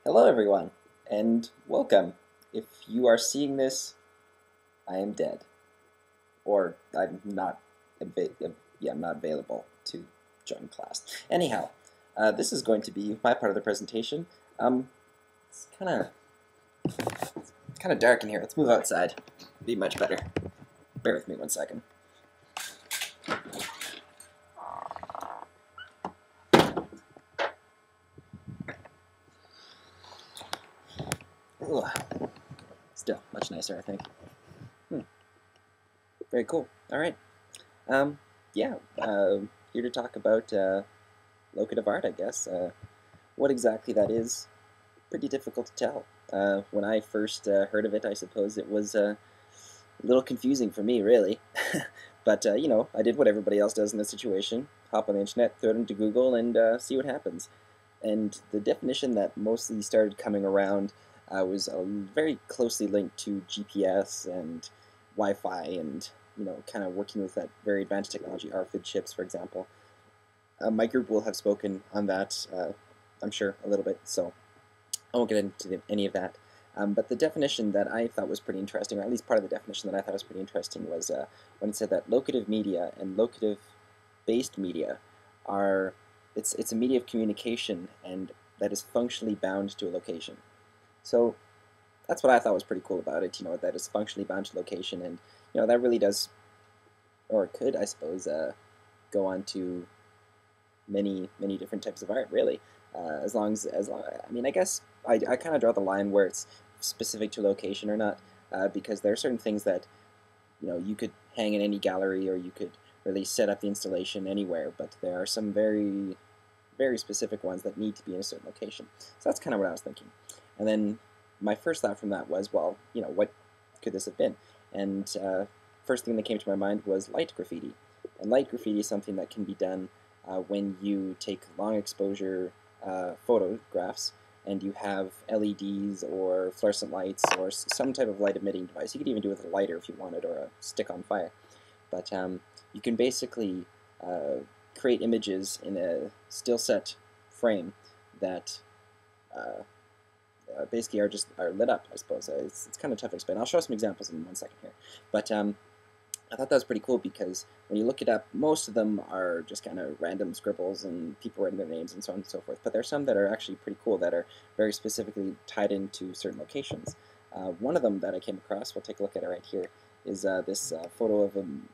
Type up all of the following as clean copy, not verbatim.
Hello, everyone, and welcome. If you are seeing this, I am dead, or I'm not, I'm not available to join class. Anyhow, this is going to be my part of the presentation. It's kind of dark in here. Let's move outside. Be much better. Bear with me one second. Ugh. Still much nicer, I think. Very cool. All right. Um, yeah. Here to talk about locative art, I guess. What exactly that is, pretty difficult to tell. When I first heard of it, I suppose it was a little confusing for me, really. But, I did what everybody else does in this situation. Hop on the internet, throw it into Google, and see what happens. And the definition that mostly started coming around was very closely linked to GPS and Wi-Fi and, kind of working with that very advanced technology, RFID chips, for example. My group will have spoken on that, I'm sure, a little bit, so I won't get into any of that. But the definition that I thought was pretty interesting, or at least part of the definition that I thought was pretty interesting, was when it said that locative media and locative-based media are, it's a media of communication and that is functionally bound to a location. So that's what I thought was pretty cool about it, that it's functionally bound to location, and, that really does, or could, I suppose, go on to many different types of art, really. I mean, I guess I kind of draw the line where it's specific to location or not, because there are certain things that you could hang in any gallery or you could really set up the installation anywhere, but there are some very specific ones that need to be in a certain location. So that's kind of what I was thinking. And then my first thought from that was, well, what could this have been? And first thing that came to my mind was light graffiti. And light graffiti is something that can be done when you take long exposure photographs and you have LEDs or fluorescent lights or some type of light emitting device. You could even do it with a lighter if you wanted, or a stick on fire. But you can basically create images in a still set frame that basically are lit up, I suppose. It's kind of tough to explain. I'll show some examples in 1 second here. But I thought that was pretty cool because when you look it up, most of them are just kind of random scribbles and people writing their names and so on and so forth. But there are some that are actually pretty cool that are very specifically tied into certain locations. One of them that I came across, we'll take a look at it right here, is this photo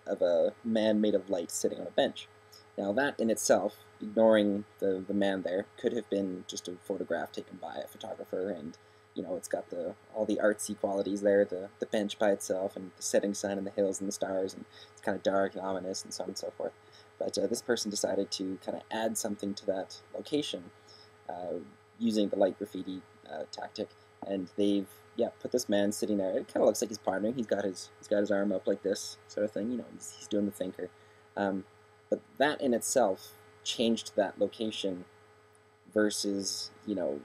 of a man made of light sitting on a bench. Now that in itself, ignoring the man there, could have been just a photograph taken by a photographer, and it's got all the artsy qualities there, the bench by itself, and the setting sun and the hills and the stars, and it's kind of dark and ominous and so on and so forth. But this person decided to kind of add something to that location uh, using the light graffiti tactic, and they've put this man sitting there. It kind of looks like he's pondering. He's got his arm up like this sort of thing. He's doing the thinker. But that in itself changed that location versus you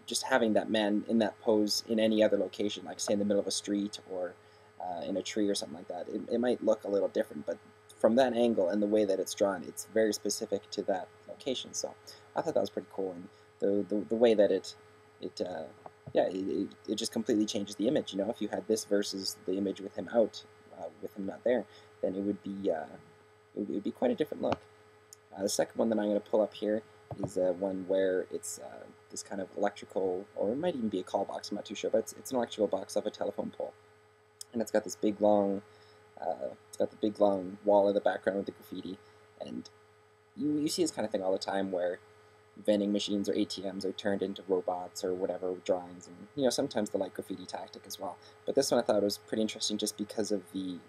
just having that man in that pose in any other location, like say in the middle of a street or in a tree or something like that. It might look a little different, but from that angle and the way that it's drawn, it's very specific to that location. So I thought that was pretty cool, and the way that it just completely changes the image. If you had this versus the image with him out, with him not there, then it would be quite a different look. The second one that I'm going to pull up here is one where it's this kind of electrical, or it might even be a call box, I'm not too sure, but it's an electrical box off a telephone pole. And it's got this big long wall in the background with the graffiti. And you see this kind of thing all the time where vending machines or ATMs are turned into robots or whatever, drawings, and sometimes the light graffiti tactic as well. But this one I thought was pretty interesting just because of the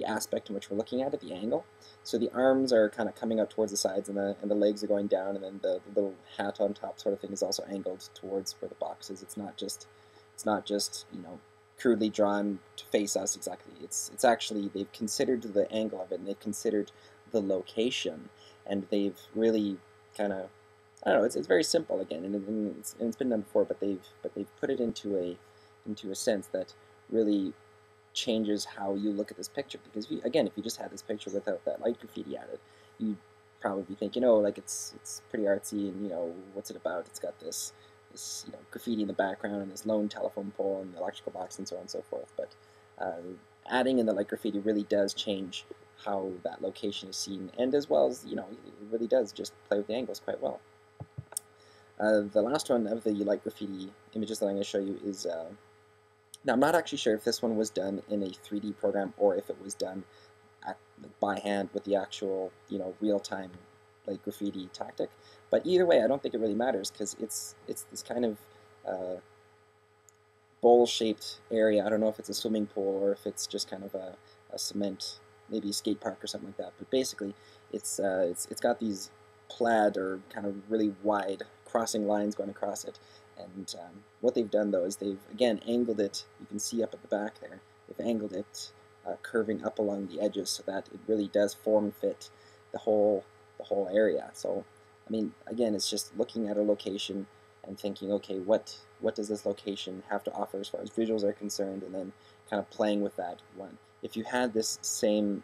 aspect in which we're looking at it, the angle. So the arms are kind of coming up towards the sides, and the legs are going down, and then the little hat on top sort of thing is also angled towards where the box is. It's not just crudely drawn to face us exactly. It's actually, they've considered the angle of it, and they've considered the location, and they've really kind of, I don't know. It's very simple again, and it's been done before, but they've put it into a sense that really changes how you look at this picture. Because if you just had this picture without that light graffiti added, you probably thinking, oh, like it's pretty artsy, and what's it about? It's got this graffiti in the background and this lone telephone pole and the electrical box and so on and so forth. But adding in the light graffiti really does change how that location is seen, and as well as it really does just play with the angles quite well. The last one of the light graffiti images that I'm going to show you is now I'm not actually sure if this one was done in a 3D program or if it was done by hand with the actual real-time like graffiti tactic, but either way I don't think it really matters, because it's this kind of bowl-shaped area. I don't know if it's a swimming pool or if it's just kind of a cement, maybe a skate park or something like that, but basically it's got these plaid or kind of really wide crossing lines going across it, and what they've done though is they've again angled it. You can see up at the back there, they've angled it curving up along the edges so that it really does form fit the whole area. So I mean, again, it's just looking at a location and thinking, okay, what does this location have to offer as far as visuals are concerned, and then kind of playing with that one. If you had this same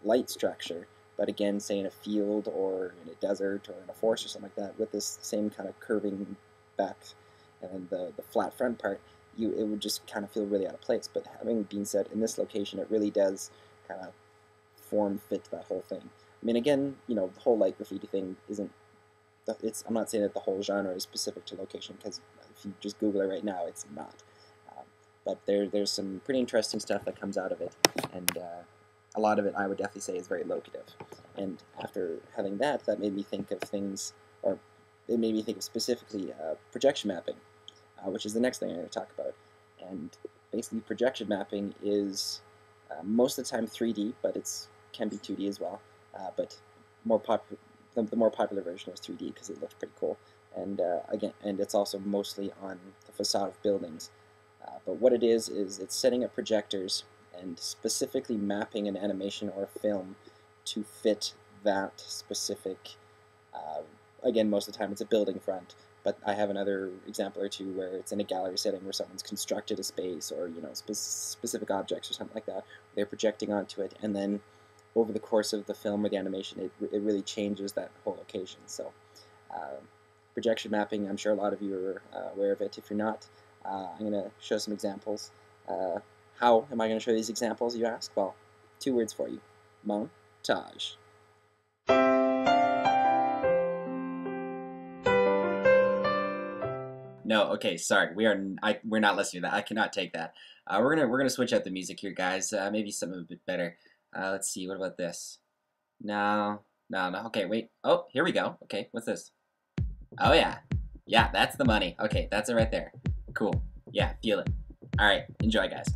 light structure, but again, say in a field or in a desert or in a forest or something like that, with this same kind of curving back and then the flat front part, it would just kind of feel really out of place. But having been said, in this location, it really does kind of form fit that whole thing. I mean, again, the whole light graffiti thing isn't. I'm not saying that the whole genre is specific to location, because if you just Google it right now, it's not. But there's some pretty interesting stuff that comes out of it, and a lot of it I would definitely say is very locative. And after having that made me think of things, or it made me think of specifically projection mapping, which is the next thing I'm going to talk about. And basically projection mapping is most of the time 3D, but it can be 2D as well. But the more popular version is 3D because it looks pretty cool. And again, it's also mostly on the facade of buildings. But what it is it's setting up projectors and specifically mapping an animation or a film to fit that specific, again, most of the time it's a building front, but I have another example or two where it's in a gallery setting where someone's constructed a space, or specific objects or something like that. They're projecting onto it, and then over the course of the film or the animation, it really changes that whole location. So projection mapping, I'm sure a lot of you are aware of it. If you're not, I'm going to show some examples. How am I going to show these examples, you ask? Well, 2 words for you: montage. No, okay, sorry, we're not listening to that. I cannot take that. We're gonna switch out the music here, guys. Maybe something a bit better. Let's see. What about this? No. Okay, wait. Oh, here we go. Okay, what's this? Oh yeah, that's the money. Okay, that's it right there. Cool. Yeah, feel it. All right, enjoy, guys.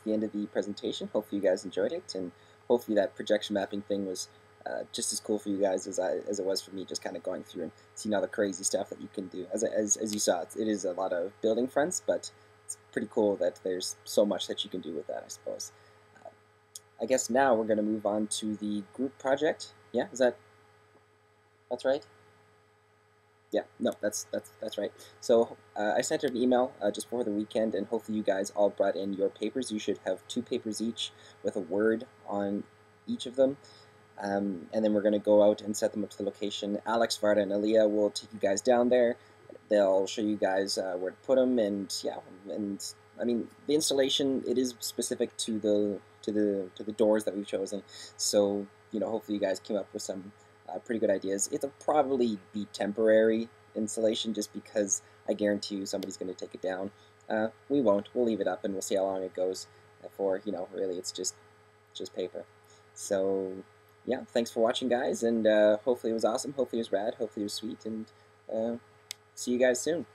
the end of the presentation. Hopefully you guys enjoyed it, and hopefully that projection mapping thing was just as cool for you guys as it was for me, just kind of going through and seeing all the crazy stuff that you can do. As you saw, it is a lot of building fronts, but it's pretty cool that there's so much that you can do with that, I suppose. Uh, I guess now we're going to move on to the group project. Yeah, that's right? Yeah, no, that's right. So I sent an email just before the weekend, and hopefully you guys all brought in your papers. You should have 2 papers each with a word on each of them. And then we're going to go out and set them up to the location. Alex, Varda, and Aaliyah will take you guys down there. They'll show you guys where to put them, and yeah, and I mean the installation, it is specific to the doors that we've chosen. So hopefully you guys came up with some pretty good ideas. It'll probably be temporary installation, just because I guarantee you somebody's going to take it down. We won't. We'll leave it up and we'll see how long it goes. For really, it's just paper. So yeah, thanks for watching, guys, and hopefully it was awesome. Hopefully it was rad. Hopefully it was sweet, and see you guys soon.